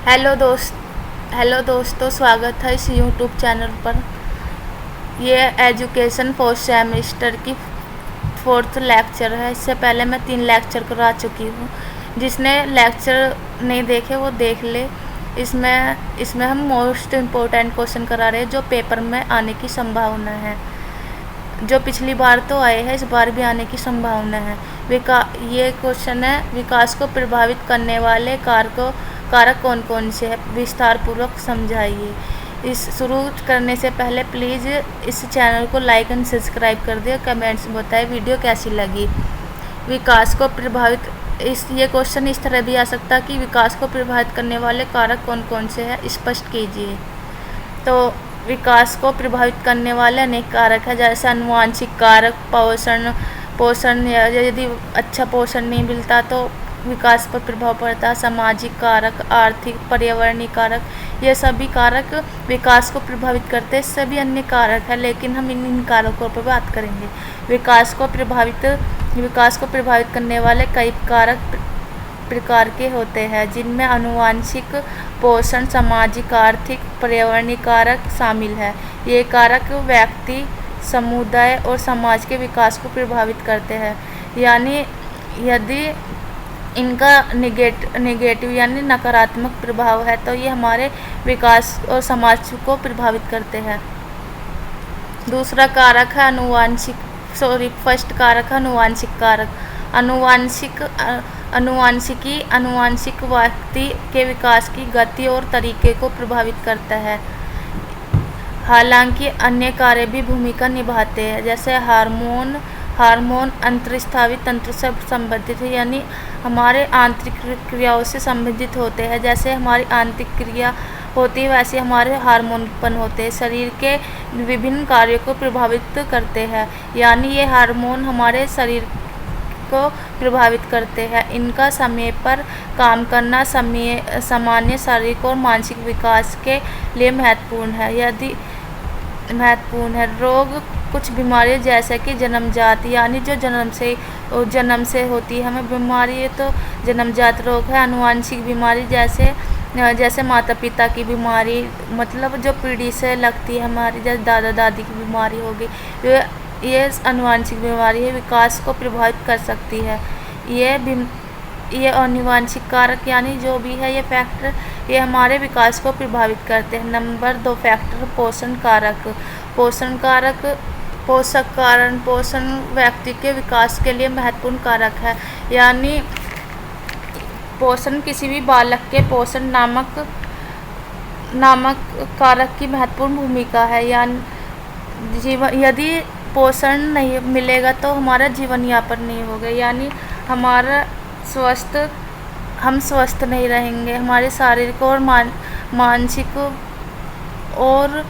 Hello दोस्तों, स्वागत है इस यूट्यूब चैनल पर। ये एजुकेशन फोर्थ सेमेस्टर की 4th लेक्चर है। इससे पहले मैं 3 लेक्चर करा चुकी हूँ। जिसने लेक्चर नहीं देखे वो देख ले। इसमें हम मोस्ट इम्पोर्टेंट क्वेश्चन करा रहे हैं जो पेपर में आने की संभावना है। जो पिछली बार तो आए हैं, इस बार भी आने की संभावना है। ये क्वेश्चन है, विकास को प्रभावित करने वाले कारक कौन कौन से हैं, विस्तार पूर्वक समझाइए। इस शुरू करने से पहले प्लीज़ इस चैनल को लाइक एंड सब्सक्राइब कर दिए। कमेंट्स में बताएं वीडियो कैसी लगी। विकास को प्रभावित ये क्वेश्चन इस तरह भी आ सकता है कि विकास को प्रभावित करने वाले कारक कौन कौन से हैं, स्पष्ट कीजिए। तो विकास को प्रभावित करने वाले अनेक कारक हैं, जैसे आनुवंशिक कारक, पोषण यदि अच्छा पोषण नहीं मिलता तो विकास पर प्रभाव पड़ता है। सामाजिक कारक, आर्थिक, पर्यावरणीय कारक, ये सभी कारक विकास को प्रभावित करते हैं। सभी अन्य कारक हैं, लेकिन हम इन कारकों पर बात करेंगे। विकास को प्रभावित करने वाले कई कारक प्रकार के होते हैं, जिनमें आनुवंशिक, पोषण, सामाजिक, आर्थिक, पर्यावरणीय कारक शामिल है। ये कारक व्यक्ति, समुदाय और समाज के विकास को प्रभावित करते हैं। यानी यदि इनका नेगेटिव यानी नकारात्मक प्रभाव है तो ये हमारे विकास और समाज को प्रभावित करते हैं। दूसरा कारक है फर्स्ट कारक है आनुवंशिक कारक। आनुवंशिक व्यक्ति के विकास की गति और तरीके को प्रभावित करता है। हालांकि अन्य कार्य भी भूमिका निभाते हैं, जैसे हार्मोन अंतर्स्रावी तंत्र से संबंधित है, यानी हमारे आंतरिक क्रियाओं से संबंधित होते हैं। जैसे हमारी आंतरिक क्रिया होती है वैसे हमारे हार्मोन उत्पन्न होते हैं, शरीर के विभिन्न कार्यों को प्रभावित करते हैं। यानी ये हार्मोन हमारे शरीर को प्रभावित करते हैं। इनका समय पर काम करना सामान्य शारीरिक और मानसिक विकास के लिए महत्वपूर्ण है। रोग, कुछ बीमारियां जैसे कि जन्मजात, यानी जो जन्म से होती है हमें बीमारी, है तो जन्मजात रोग है। आनुवंशिक बीमारी जैसे माता पिता की बीमारी, मतलब जो पीढ़ी से लगती है हमारी, जैसे दादा दादी की बीमारी होगी, ये आनुवंशिक बीमारी है, विकास को प्रभावित कर सकती है। ये आनुवंशिक कारक यानी जो भी है ये फैक्टर, ये हमारे विकास को प्रभावित करते हैं। नंबर 2 फैक्टर पोषण व्यक्ति के विकास के लिए महत्वपूर्ण कारक है। यानी पोषण किसी भी बालक के पोषण नामक कारक की महत्वपूर्ण भूमिका है। यदि पोषण नहीं मिलेगा तो हमारा जीवन यापन नहीं होगा, यानी हम स्वस्थ नहीं रहेंगे, हमारे शारीरिक और मानसिक और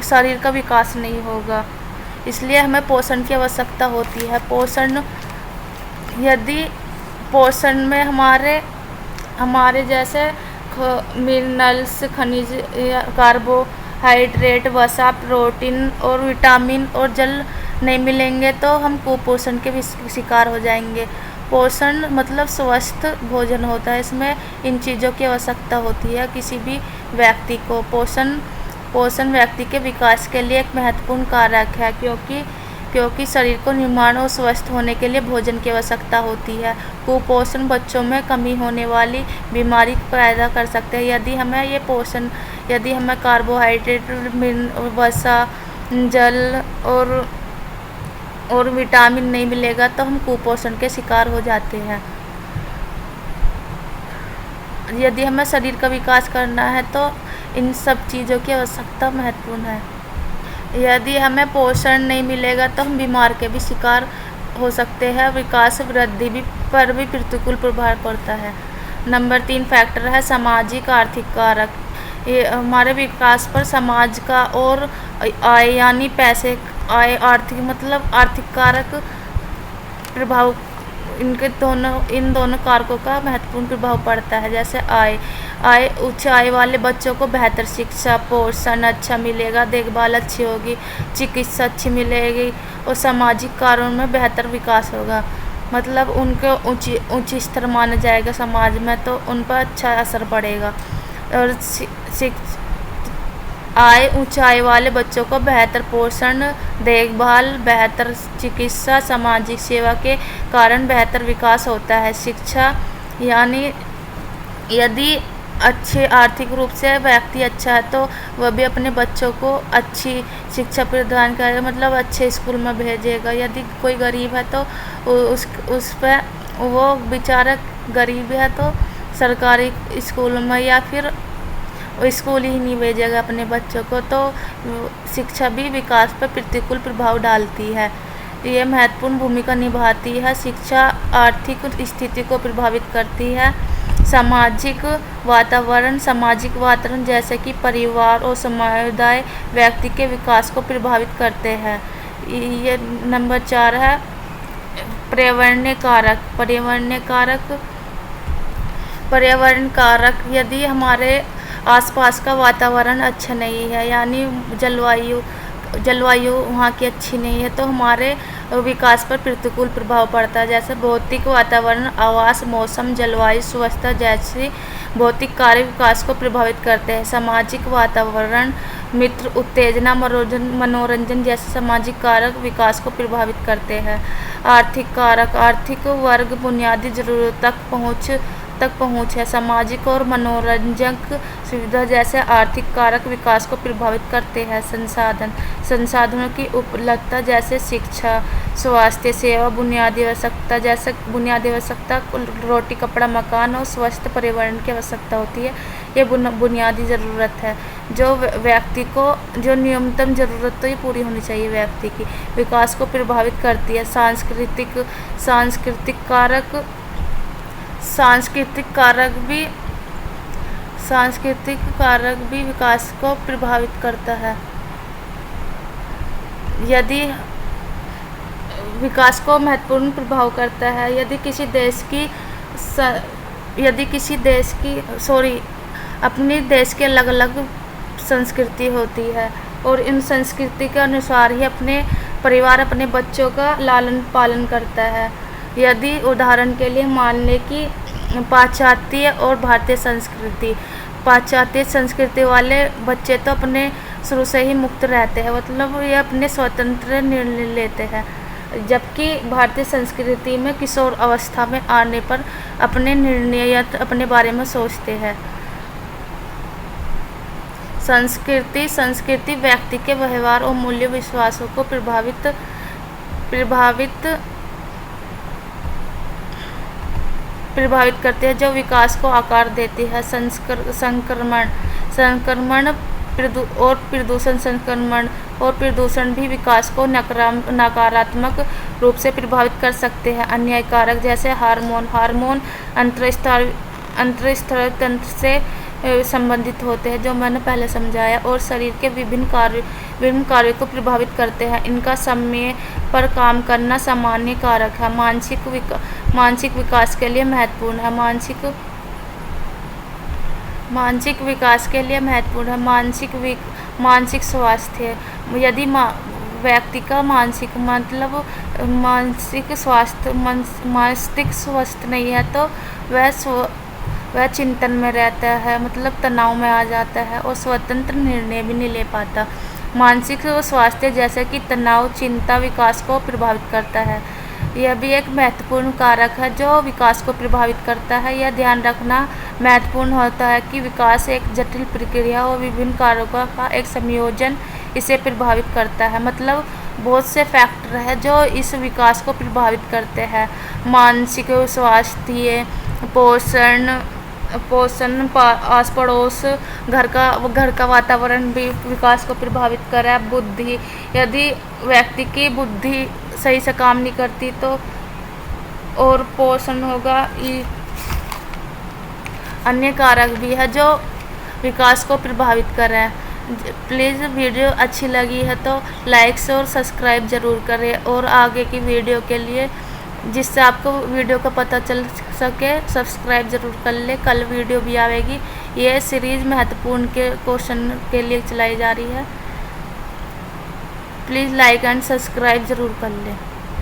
शरीर का विकास नहीं होगा। इसलिए हमें पोषण की आवश्यकता होती है। यदि पोषण में हमारे जैसे मिनरल्स, खनिज, कार्बोहाइड्रेट, वसा, प्रोटीन और विटामिन और जल नहीं मिलेंगे तो हम कुपोषण के शिकार हो जाएंगे। पोषण मतलब स्वस्थ भोजन होता है, इसमें इन चीज़ों की आवश्यकता होती है किसी भी व्यक्ति को। पोषण व्यक्ति के विकास के लिए एक महत्वपूर्ण कारक है, क्योंकि शरीर को निर्माण और स्वस्थ होने के लिए भोजन की आवश्यकता होती है। कुपोषण बच्चों में कमी होने वाली बीमारी पैदा कर सकते हैं। यदि हमें कार्बोहाइड्रेट, वसा, जल और विटामिन नहीं मिलेगा तो हम कुपोषण के शिकार हो जाते हैं। यदि हमें शरीर का विकास करना है तो इन सब चीज़ों की आवश्यकता महत्वपूर्ण है। यदि हमें पोषण नहीं मिलेगा तो हम बीमार के भी शिकार हो सकते हैं। विकास वृद्धि पर भी प्रतिकूल प्रभाव पड़ता है। नंबर 3 फैक्टर है सामाजिक आर्थिक कारक। ये हमारे विकास पर समाज का और आय यानी पैसे, आर्थिक कारक प्रभाव, इन दोनों कारकों का महत्वपूर्ण प्रभाव पड़ता है। जैसे उच्च आय वाले बच्चों को बेहतर शिक्षा, पोषण अच्छा मिलेगा, देखभाल अच्छी होगी, चिकित्सा अच्छी मिलेगी और सामाजिक कार्यों में बेहतर विकास होगा। मतलब उनको ऊंची स्तर माना जाएगा समाज में, तो उन पर अच्छा असर पड़ेगा। और आय ऊंचाई वाले बच्चों को बेहतर पोषण, देखभाल, बेहतर चिकित्सा, सामाजिक सेवा के कारण बेहतर विकास होता है। शिक्षा यानी यदि अच्छे आर्थिक रूप से व्यक्ति अच्छा है तो वह भी अपने बच्चों को अच्छी शिक्षा प्रदान करेगा, मतलब अच्छे स्कूल में भेजेगा। यदि कोई गरीब है तो उस पर वो बेचारा गरीब है तो सरकारी स्कूल में या फिर स्कूल ही नहीं भेजेगा अपने बच्चों को। तो शिक्षा भी विकास पर प्रतिकूल प्रभाव डालती है, ये महत्वपूर्ण भूमिका निभाती है। शिक्षा आर्थिक स्थिति को प्रभावित करती है। सामाजिक वातावरण जैसे कि परिवार और समुदाय व्यक्ति के विकास को प्रभावित करते हैं। ये नंबर 4 है पर्यावरणीय कारक। यदि हमारे आसपास का वातावरण अच्छा नहीं है, यानी जलवायु वहाँ की अच्छी नहीं है, तो हमारे विकास पर प्रतिकूल प्रभाव पड़ता है। जैसे भौतिक वातावरण, आवास, मौसम, जलवायु, स्वच्छता जैसे भौतिक कार्य विकास को प्रभावित करते हैं। सामाजिक वातावरण, मित्र, उत्तेजना, मनोरंजन जैसे सामाजिक कारक विकास को प्रभावित करते हैं। आर्थिक कारक, आर्थिक वर्ग बुनियादी जरूरत तक पहुँच है। सामाजिक और मनोरंजक सुविधा जैसे आर्थिक कारक विकास को प्रभावित करते हैं। संसाधनों की उपलब्धता जैसे शिक्षा, स्वास्थ्य सेवा, बुनियादी आवश्यकता रोटी, कपड़ा, मकान और स्वस्थ पर्यावरण की आवश्यकता होती है। ये बुनियादी ज़रूरत है जो व्यक्ति को जो न्यूनतम ज़रूरत तो ये पूरी होनी चाहिए व्यक्ति की, विकास को प्रभावित करती है। सांस्कृतिक कारक भी विकास को प्रभावित करता है। यदि विकास को महत्वपूर्ण प्रभाव करता है। अपने देश के अलग अलग संस्कृति होती है और इन संस्कृति के अनुसार ही अपने परिवार अपने बच्चों का लालन पालन करता है। यदि उदाहरण के लिए मान लें कि पाश्चात्य और भारतीय संस्कृति वाले बच्चे तो अपने शुरू से ही मुक्त रहते हैं, मतलब ये अपने स्वतंत्र निर्णय लेते हैं, जबकि भारतीय संस्कृति में किशोर अवस्था में आने पर अपने निर्णय या अपने बारे में सोचते हैं। संस्कृति व्यक्ति के व्यवहार और मूल्य विश्वासों को प्रभावित करते हैं, जो विकास को आकार देती है। संक्रमण और प्रदूषण भी विकास को नकारात्मक रूप से प्रभावित कर सकते हैं। अन्य कारक जैसे हार्मोन अंतःस्त्रावी तंत्र से संबंधित होते हैं, जो मैंने पहले समझाया, और शरीर के विभिन्न कार्यों को प्रभावित करते हैं। इनका समय पर काम करना सामान्य कारक है। मानसिक विकास के लिए महत्वपूर्ण है। मानसिक स्वास्थ्य। यदि व्यक्ति का मस्तिष्क स्वस्थ नहीं है तो वह चिंतन में रहता है, मतलब तनाव में आ जाता है और स्वतंत्र निर्णय भी नहीं ले पाता। मानसिक स्वास्थ्य जैसे कि तनाव, चिंता विकास को प्रभावित करता है। यह भी एक महत्वपूर्ण कारक है जो विकास को प्रभावित करता है। यह ध्यान रखना महत्वपूर्ण होता है कि विकास एक जटिल प्रक्रिया और विभिन्न कारकों का एक संयोजन इसे प्रभावित करता है, मतलब बहुत से फैक्टर हैं जो इस विकास को प्रभावित करते हैं। मानसिक स्वास्थ्य, पोषण, आस पड़ोस, घर का वातावरण भी विकास को प्रभावित करे। बुद्धि, यदि व्यक्ति की बुद्धि सही से काम नहीं करती तो और पोषण होगा। अन्य कारक भी है जो विकास को प्रभावित कर रहे हैं। प्लीज़ वीडियो अच्छी लगी है तो लाइक और सब्सक्राइब ज़रूर करें, और आगे की वीडियो के लिए जिससे आपको वीडियो का पता चल सके सब्सक्राइब ज़रूर कर ले। कल वीडियो भी आएगी। ये सीरीज़ महत्वपूर्ण के क्वेश्चन के लिए चलाई जा रही है। प्लीज़ लाइक एंड सब्सक्राइब ज़रूर कर लें।